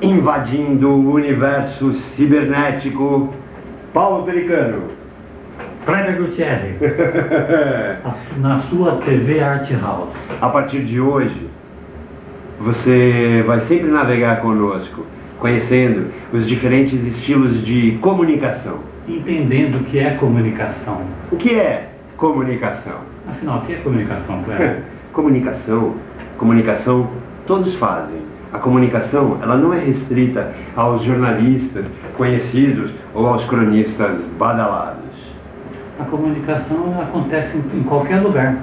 invadindo o universo cibernético, Paulo Pelicano. Kleber Gutierrez, na sua TV Art House. A partir de hoje, você vai sempre navegar conosco, conhecendo os diferentes estilos de comunicação. Entendendo o que é comunicação. O que é comunicação? Afinal, o que é comunicação, Kleber? Comunicação todos fazem. A comunicação, ela não é restrita aos jornalistas conhecidos ou aos cronistas badalados. A comunicação acontece em qualquer lugar,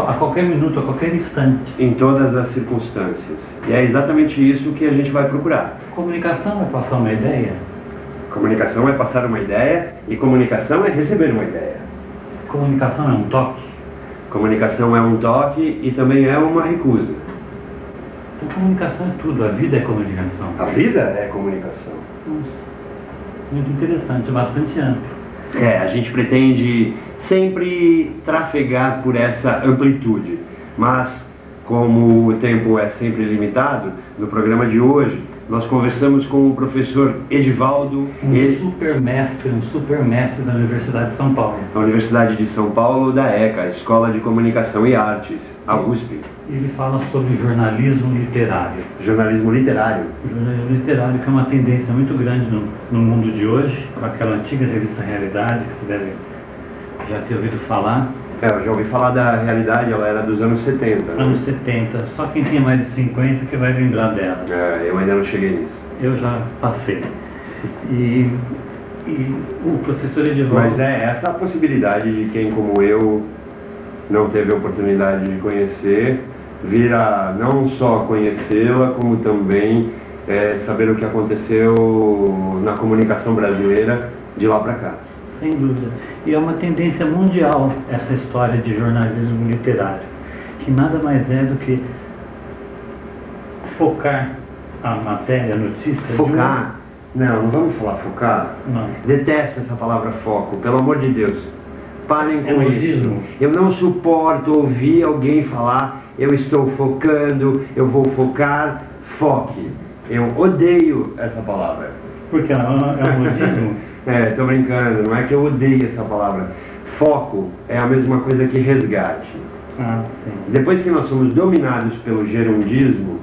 a qualquer minuto, a qualquer instante. Em todas as circunstâncias. E é exatamente isso que a gente vai procurar. Comunicação é passar uma ideia? Comunicação é passar uma ideia e comunicação é receber uma ideia. Comunicação é um toque? Comunicação é um toque e também é uma recusa. Então, comunicação é tudo, a vida é comunicação. A vida é comunicação. Nossa, muito interessante, bastante amplo. A gente pretende sempre trafegar por essa amplitude, mas como o tempo é sempre limitado, no programa de hoje nós conversamos com o professor Edivaldo, super mestre da Universidade de São Paulo. Da Universidade de São Paulo, da ECA, Escola de Comunicação e Artes, a USP. Ele fala sobre jornalismo literário. Jornalismo literário. Jornalismo literário, que é uma tendência muito grande no mundo de hoje, com aquela antiga revista Realidade, que você deve já ter ouvido falar. Eu já ouvi falar da Realidade, ela era dos anos 70. Né? Anos 70, só quem tem mais de 50 que vai lembrar dela. Eu ainda não cheguei nisso. Eu já passei. E o professor Edivaldo... Mas é essa a possibilidade de quem, como eu, não teve a oportunidade de conhecer, vir a não só conhecê-la, como também saber o que aconteceu na comunicação brasileira de lá para cá. Sem dúvida. E é uma tendência mundial essa história de jornalismo literário, que nada mais é do que focar a matéria, a notícia... Focar? Não vamos falar focar. Não. Detesto essa palavra foco, pelo amor de Deus. Parem com isso. Eu não suporto ouvir alguém falar, eu estou focando, eu vou focar, foque. Eu odeio essa palavra. Porque é um modismo? Tô brincando, não é que eu odeio essa palavra. Foco é a mesma coisa que resgate. Sim. Depois que nós somos dominados pelo gerundismo,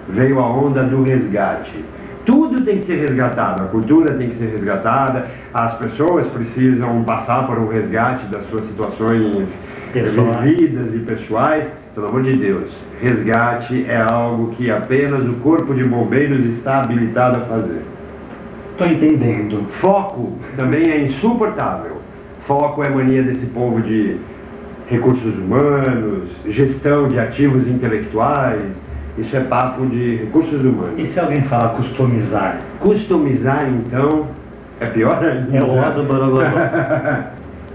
veio a onda do resgate. Tudo tem que ser resgatado, a cultura tem que ser resgatada, as pessoas precisam passar por um resgate das suas situações vividas e pessoais. Pelo amor de Deus, resgate é algo que apenas o corpo de bombeiros está habilitado a fazer. Estou entendendo. Foco também é insuportável. Foco é mania desse povo de recursos humanos, gestão de ativos intelectuais. Isso é papo de recursos humanos. E se alguém falar customizar? Customizar, então, é pior ainda. É o ó do borogodó.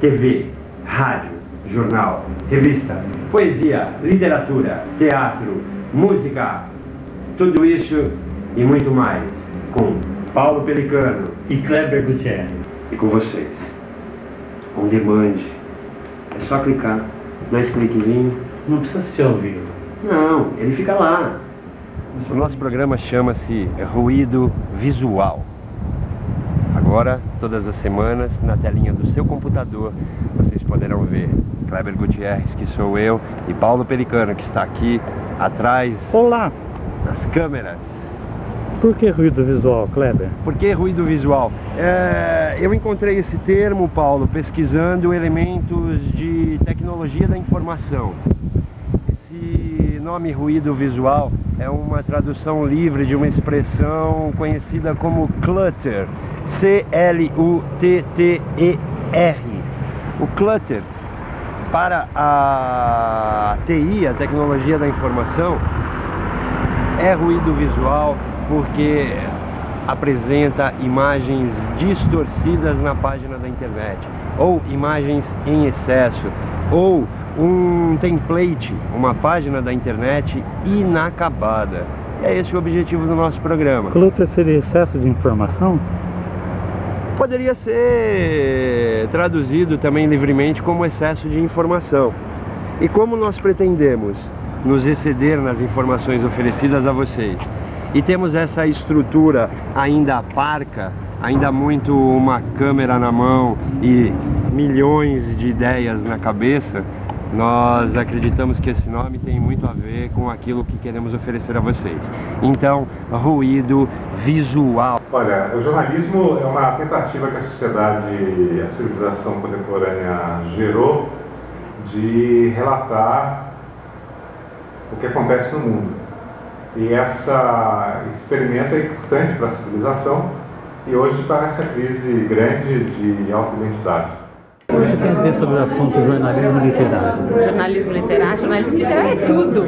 TV, rádio, jornal, revista, poesia, literatura, teatro, música, tudo isso e muito mais, com Paulo Pelicano e Kleber Gutierrez. E com vocês. On demand. É só clicar, 2 cliquezinhos. Não precisa ser ao vivo. Não, ele fica lá. O nosso programa chama-se Ruído Visual. Agora, todas as semanas, na telinha do seu computador, vocês poderão ver Kleber Gutierrez, que sou eu, e Paulo Pelicano, que está aqui atrás. Olá! Das câmeras. Por que ruído visual, Kleber? Por que ruído visual? Eu encontrei esse termo, Paulo, pesquisando elementos de tecnologia da informação. Esse nome ruído visual é uma tradução livre de uma expressão conhecida como clutter. C-L-U-T-T-E-R. O clutter, para a TI, a tecnologia da informação, é ruído visual porque apresenta imagens distorcidas na página da internet, ou imagens em excesso, ou um template, uma página da internet inacabada. E é esse o objetivo do nosso programa. Clutter seria excesso de informação? Poderia ser traduzido também livremente como excesso de informação. E como nós pretendemos nos exceder nas informações oferecidas a vocês e temos essa estrutura ainda parca, ainda muito uma câmera na mão e milhões de ideias na cabeça, nós acreditamos que esse nome tem muito a ver com aquilo que queremos oferecer a vocês. Então, ruído visual. Olha, o jornalismo é uma tentativa que a sociedade, a civilização contemporânea gerou de relatar o que acontece no mundo. E esse experimento é importante para a civilização e hoje está nessa crise grande de auto-identidade. O que você tem a dizer sobre o assunto jornalismo literário? Jornalismo literário é tudo.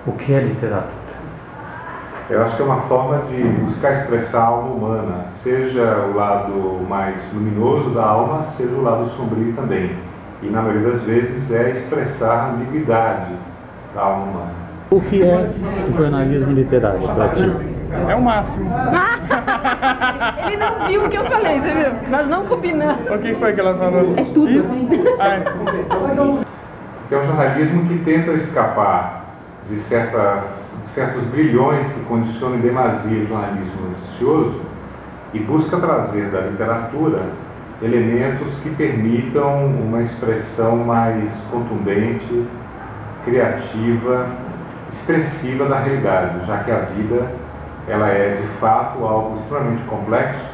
O que é literatura? Eu acho que é uma forma de buscar expressar a alma humana, seja o lado mais luminoso da alma, seja o lado sombrio também. E na maioria das vezes é expressar a ambiguidade da alma humana. O que é jornalismo literário para ti? É o máximo. Ele não viu o que eu falei, você viu? Nós não combinamos. O que foi que ela falou? É tudo. Isso? É um jornalismo que tenta escapar de certos brilhões que condicionam em demasia o jornalismo noticioso e busca trazer da literatura elementos que permitam uma expressão mais contundente, criativa, expressiva da realidade, já que a vida ela é de fato algo extremamente complexo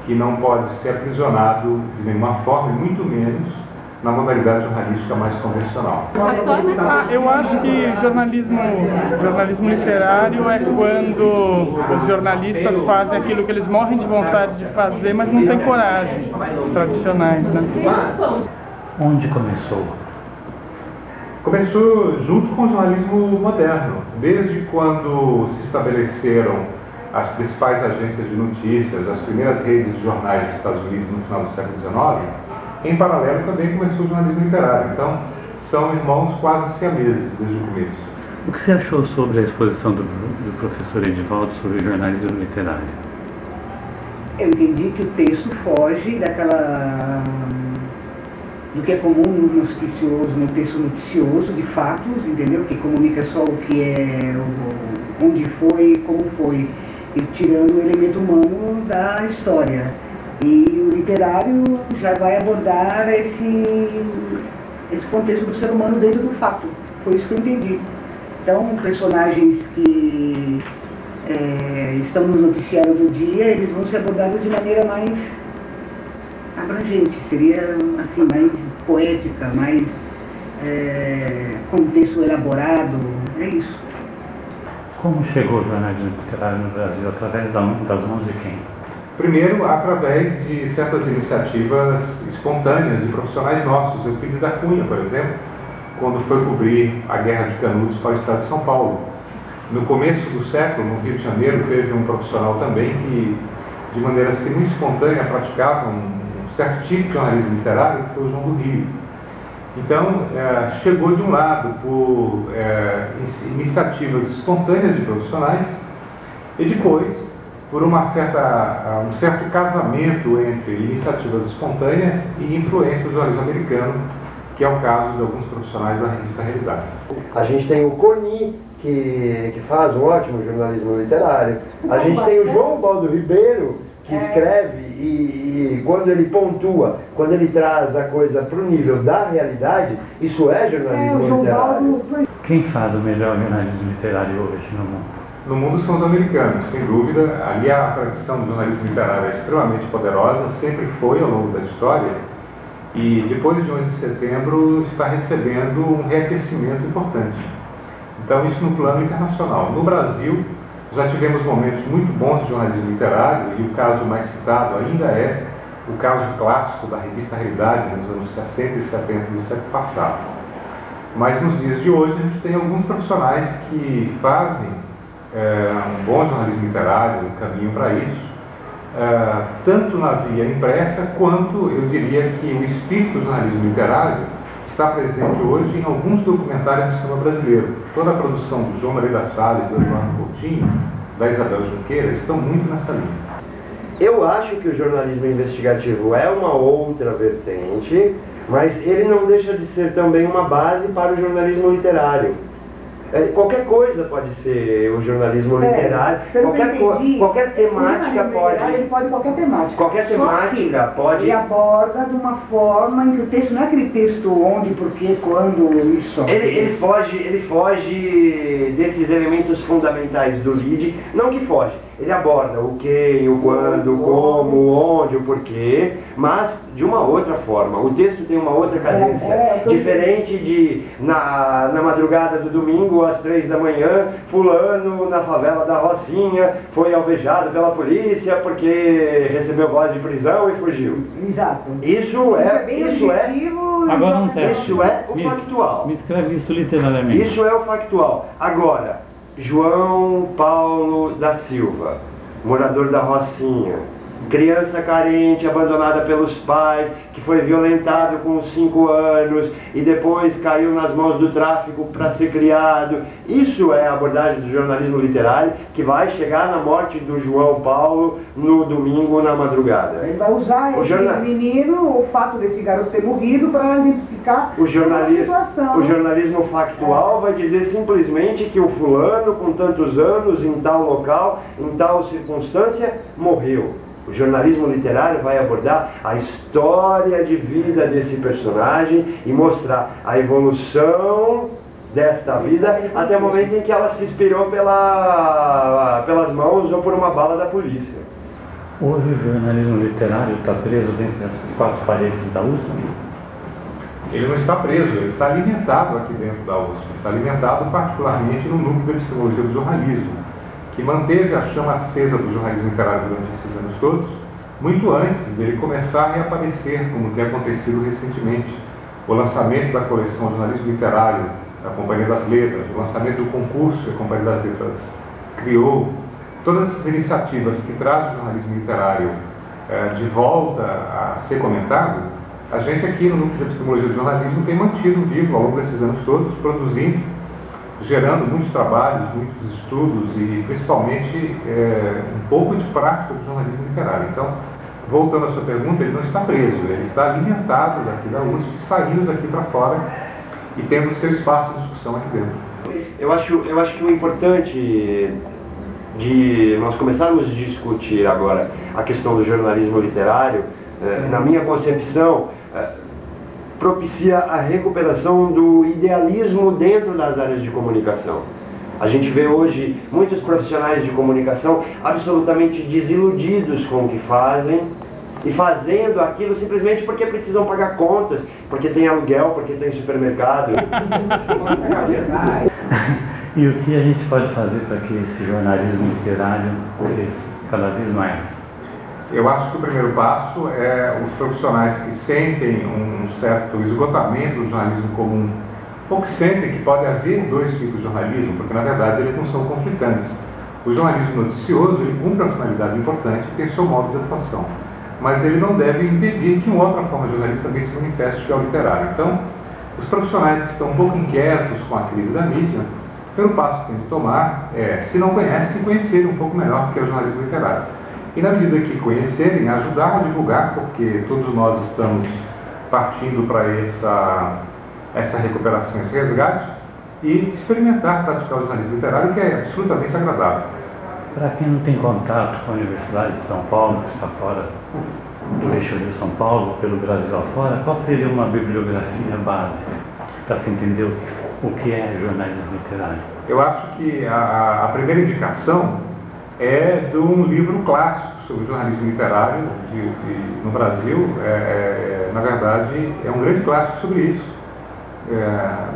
que não pode ser aprisionado de nenhuma forma, e muito menos na modalidade jornalística mais convencional. Eu acho que jornalismo literário é quando os jornalistas fazem aquilo que eles morrem de vontade de fazer, mas não têm coragem, os tradicionais, né? Onde começou? Começou junto com o jornalismo moderno, desde quando se estabeleceram as principais agências de notícias, as primeiras redes de jornais dos Estados Unidos no final do século XIX, em paralelo também começou o jornalismo literário. Então, são irmãos quase siameses desde o começo. O que você achou sobre a exposição do professor Edivaldo sobre jornalismo literário? Eu entendi que o texto foge do que é comum no texto noticioso, de fatos, entendeu? Que comunica só o que é, onde foi e como foi, e tirando o elemento humano da história. E o literário já vai abordar esse contexto do ser humano dentro do fato. Foi isso que eu entendi. Então, personagens que estão no noticiário do dia, eles vão ser abordados de maneira mais abrangente, seria assim, mais poética, mais contexto elaborado, é isso. Como chegou o jornalismo literário no Brasil? Através das mãos de quem? Primeiro, através de certas iniciativas espontâneas de profissionais nossos. Euclides da Cunha, por exemplo, quando foi cobrir a Guerra de Canudos para o estado de São Paulo. No começo do século, no Rio de Janeiro, teve um profissional também que, de maneira assim, muito espontânea, praticava um certo tipo de jornalismo literário, que foi o João do Rio. Então, chegou de um lado por iniciativas espontâneas de profissionais e depois por um certo casamento entre iniciativas espontâneas e influência do jornalismo americano, que é o caso de alguns profissionais da revista Realidade. A gente tem o Coni, que faz um ótimo jornalismo literário. A gente tem o João Baldo Ribeiro, que escreve e quando ele pontua, quando ele traz a coisa para o nível da realidade, isso é jornalismo literário. Quem faz o melhor jornalismo literário hoje no mundo? No mundo são os americanos, sem dúvida. Ali a tradição do jornalismo literário é extremamente poderosa, sempre foi ao longo da história, e depois de 11 de setembro está recebendo um reaquecimento importante. Então isso no plano internacional. No Brasil, já tivemos momentos muito bons de jornalismo literário, e o caso mais citado ainda é o caso clássico da revista Realidade, nos anos 60 e 70 do século passado. Mas nos dias de hoje a gente tem alguns profissionais que fazem um bom jornalismo literário, um caminho para isso, tanto na via impressa, quanto eu diria que o espírito do jornalismo literário está presente hoje em alguns documentários do cinema brasileiro. Toda a produção do João Maria da Salles, do Eduardo Coutinho, da Isabel Junqueira, estão muito nessa linha. Eu acho que o jornalismo investigativo é uma outra vertente, mas ele não deixa de ser também uma base para o jornalismo literário. Qualquer coisa pode ser o jornalismo literário, qualquer temática pode... Ele pode qualquer temática. Qualquer temática pode... Ele aborda de uma forma em que o texto não é aquele texto onde, porquê, quando, isso. Ele foge desses elementos fundamentais do lead, não que foge. Ele aborda o quem, o quando, o como, onde, o porquê, mas de uma outra forma. O texto tem uma outra cadência, diferente de na madrugada do domingo, às 3 da manhã, fulano na favela da Rocinha foi alvejado pela polícia porque recebeu voz de prisão e fugiu. Exato. Isso é agora um teste. Isso é o factual. Me escreve isso literariamente. Isso é o factual. Agora, João Paulo da Silva, morador da Rocinha, criança carente, abandonada pelos pais, que foi violentado com 5 anos e depois caiu nas mãos do tráfico para ser criado. Isso é a abordagem do jornalismo literário, que vai chegar na morte do João Paulo no domingo na madrugada. Ele vai usar esse menino, o fato desse garoto ter morrido, para identificar a situação. O jornalismo factual vai dizer simplesmente que o fulano, com tantos anos, em tal local, em tal circunstância, morreu. O jornalismo literário vai abordar a história de vida desse personagem e mostrar a evolução desta vida até o momento em que ela se inspirou pelas mãos ou por uma bala da polícia. Hoje o jornalismo literário está preso dentro dessas 4 paredes da USP? Ele não está preso, ele está alimentado aqui dentro da USP. Está alimentado particularmente no núcleo da epistemologia do jornalismo, que manteve a chama acesa do jornalismo literário durante esses anos todos, muito antes dele começar a reaparecer, como tem acontecido recentemente. O lançamento da coleção Jornalismo Literário, da Companhia das Letras, o lançamento do concurso que a Companhia das Letras criou, todas essas iniciativas que trazem o jornalismo literário de volta a ser comentado, a gente aqui no Núcleo de Epistemologia do Jornalismo tem mantido vivo ao longo desses anos todos, produzindo, gerando muitos trabalhos, muitos estudos e principalmente um pouco de prática do jornalismo literário. Então, voltando à sua pergunta, ele não está preso, ele está alimentado daqui da USP, saindo daqui para fora e tendo seu espaço de discussão aqui dentro. Eu acho que o importante de nós começarmos a discutir agora a questão do jornalismo literário, na minha concepção, propicia a recuperação do idealismo dentro das áreas de comunicação. A gente vê hoje muitos profissionais de comunicação absolutamente desiludidos com o que fazem e fazendo aquilo simplesmente porque precisam pagar contas, porque tem aluguel, porque tem supermercado. E o que a gente pode fazer para que esse jornalismo literário cresça cada vez mais? Eu acho que o primeiro passo é os profissionais que sentem um certo esgotamento do jornalismo comum, ou que sentem que pode haver 2 tipos de jornalismo, porque na verdade eles não são conflitantes. O jornalismo noticioso, ele cumpre uma finalidade importante e tem seu modo de atuação, mas ele não deve impedir que uma outra forma de jornalismo também se manifeste, que é o literário. Então, os profissionais que estão um pouco inquietos com a crise da mídia, o primeiro passo que tem que tomar é, se não conhecem, conhecerem um pouco melhor o que é o jornalismo literário. E na medida que conhecerem, ajudar a divulgar, porque todos nós estamos partindo para essa recuperação, esse resgate, e experimentar praticar o jornalismo literário, que é absolutamente agradável. Para quem não tem contato com a Universidade de São Paulo, que está fora do eixo de São Paulo, pelo Brasil afora, qual seria uma bibliografia básica para se entender o que é jornalismo literário? Eu acho que a primeira indicação é de um livro clássico sobre jornalismo literário no Brasil. Na verdade, é um grande clássico sobre isso.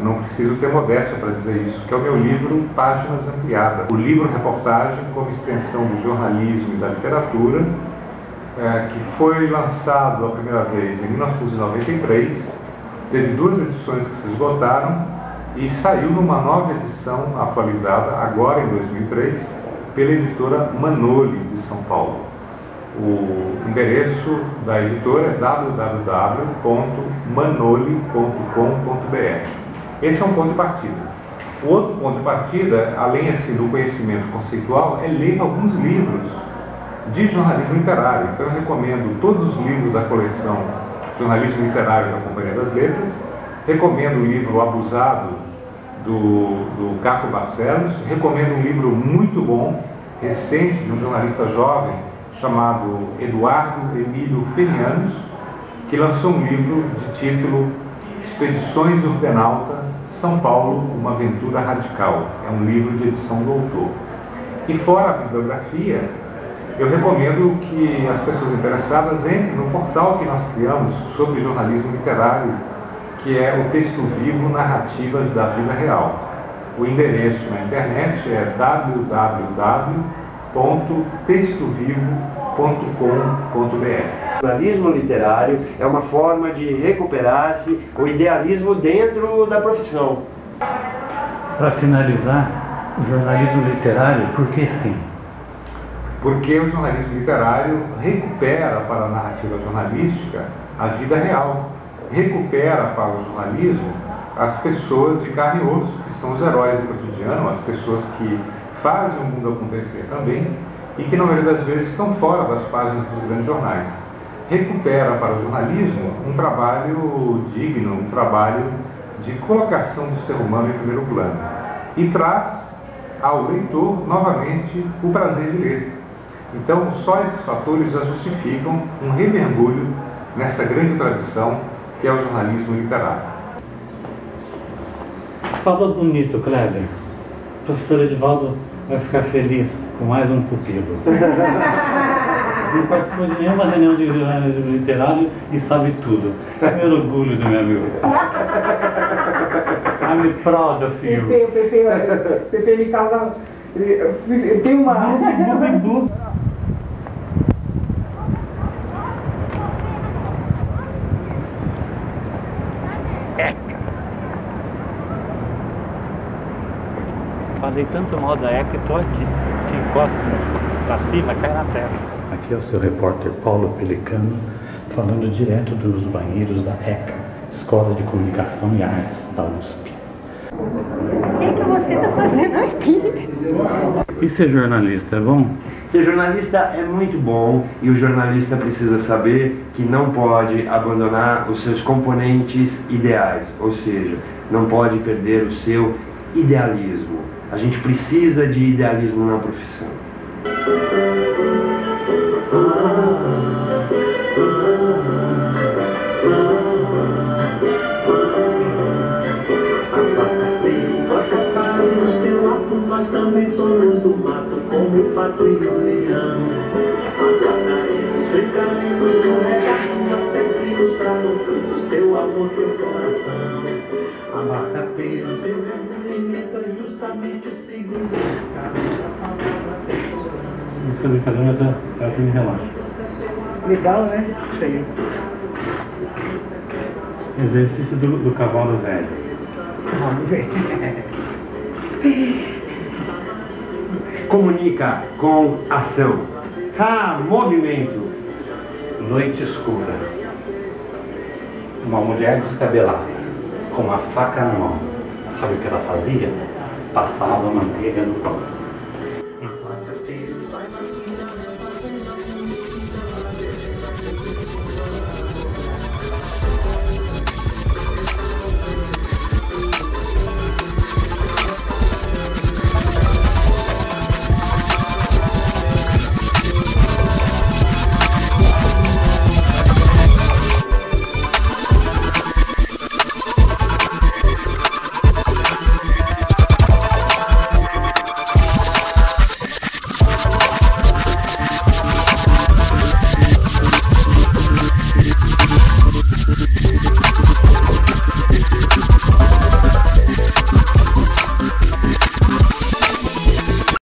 Não preciso ter modéstia para dizer isso, que é o meu livro Páginas Ampliadas. O livro-reportagem como extensão do jornalismo e da literatura, que foi lançado a primeira vez em 1993, teve 2 edições que se esgotaram e saiu numa nova edição atualizada, agora em 2003, pela editora Manoli, de São Paulo. O endereço da editora é www.manoli.com.br. Esse é um ponto de partida. O outro ponto de partida, além assim, do conhecimento conceitual, é ler alguns livros de jornalismo literário. Então eu recomendo todos os livros da coleção Jornalismo Literário da Companhia das Letras, recomendo o livro Abusado, do Caco Barcelos. Recomendo um livro muito bom, recente, de um jornalista jovem, chamado Eduardo Emílio Fenianos, que lançou um livro de título Expedições Urdenauta, São Paulo, uma aventura radical. É um livro de edição do autor. E fora a bibliografia, eu recomendo que as pessoas interessadas entrem no portal que nós criamos sobre jornalismo literário, que é o Texto Vivo Narrativas da Vida Real. O endereço na internet é www.textovivo.com.br. O jornalismo literário é uma forma de recuperar-se o idealismo dentro da profissão. Para finalizar, o jornalismo literário, por que sim? Porque o jornalismo literário recupera para a narrativa jornalística a vida real, recupera para o jornalismo as pessoas de carne e osso, que são os heróis do cotidiano, as pessoas que fazem o mundo acontecer também e que, na maioria das vezes, estão fora das páginas dos grandes jornais. Recupera para o jornalismo um trabalho digno, um trabalho de colocação do ser humano em primeiro plano e traz ao leitor, novamente, o prazer de ler. Então, só esses fatores já justificam um remergulho nessa grande tradição que é o jornalismo literário. Falou bonito, Kleber. O professor Edivaldo vai ficar feliz com mais um pupilo. Não participou de nenhuma reunião de jornalismo literário e sabe tudo. É meu orgulho do meu amigo. I'm proud of you. Pepe me causa... Tem uma... Falei tanto mal da ECA, estou aqui. Que encosta pra cima, cai na terra. Aqui é o seu repórter Paulo Pelicano, falando direto dos banheiros da ECA, Escola de Comunicação e Artes da USP. O que você está fazendo aqui? E ser jornalista é bom? Ser jornalista é muito bom e o jornalista precisa saber que não pode abandonar os seus componentes ideais, ou seja, não pode perder o seu idealismo. A gente precisa de idealismo na profissão. Nós também somos do mato, como o pato e o leão. Aguardaremos, ficaremos no regaço, até que nos tragam frutos, teu amor, teu coração. Abacateiro, teu limita justamente o segundo. Música do brincadeira é o que me relaxa. Legal, né? Isso aí. Exercício do cavalo velho. Cavalo velho. Comunica com ação. Movimento. Noite escura. Uma mulher descabelada, com uma faca na mão. Sabe o que ela fazia? Passava manteiga no pão.